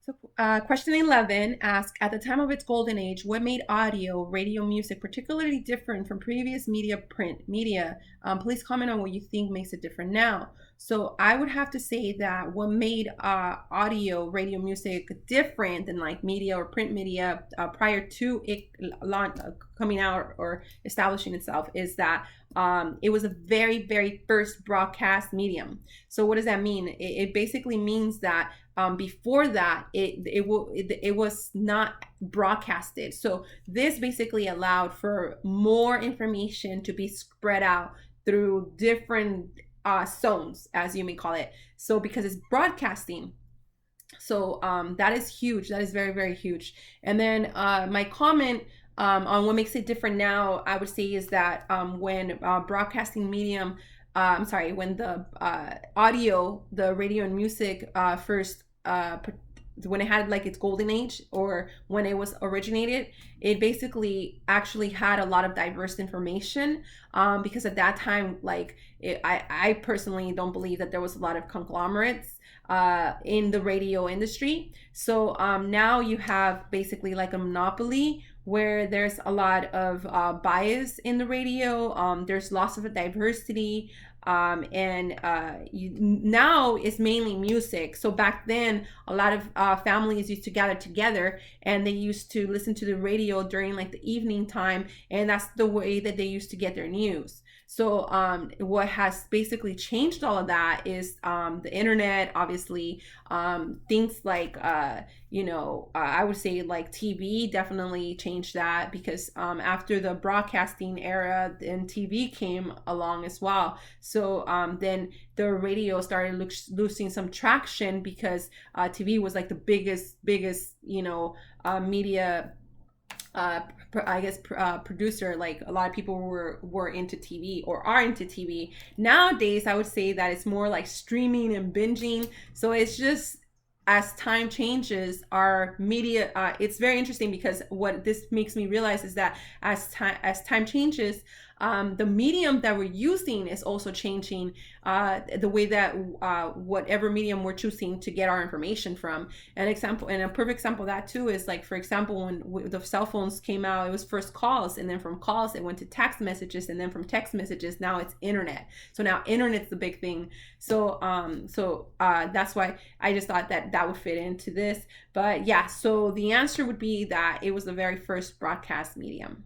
So, question 11 asks, at the time of its golden age, what made audio, radio, music particularly different from previous media, print media? Please comment on what you think makes it different now. So, I would have to say that what made audio, radio, music different than like media or print media prior to it coming out or establishing itself is that it was a very, very first broadcast medium. So, what does that mean? It basically means that before that it was not broadcasted, so this basically allowed for more information to be spread out through different zones, as you may call it. So because it's broadcasting, so that is huge, that is very, very huge. And then my comment on what makes it different now, I would say, is that when broadcasting medium I'm sorry, when the audio, the radio and music first, when it had like its golden age or when it was originated, it basically actually had a lot of diverse information, because at that time, like I personally don't believe that there was a lot of conglomerates in the radio industry. So now you have basically like a monopoly where there's a lot of bias in the radio. There's lots of diversity, and now it's mainly music. So back then, a lot of families used to gather together and they used to listen to the radio during like the evening time, and that's the way that they used to get their news. So what has basically changed all of that is the internet, obviously. Things like, I would say like TV definitely changed that, because after the broadcasting era, then TV came along as well. So then the radio started losing some traction, because TV was like the biggest, media, producer. Like a lot of people were into TV or are into TV nowadays. I would say that it's more like streaming and binging. So it's just, as time changes, our media, it's very interesting, because what this makes me realize is that as time changes, the medium that we're using is also changing, the way that whatever medium we're choosing to get our information from. An example, and a perfect example of that too, is like, for example, when the cell phones came out, it was first calls, and then from calls it went to text messages, and then from text messages now it's internet. So now internet's the big thing. So that's why I just thought that would fit into this. But yeah, so the answer would be that it was the very first broadcast medium.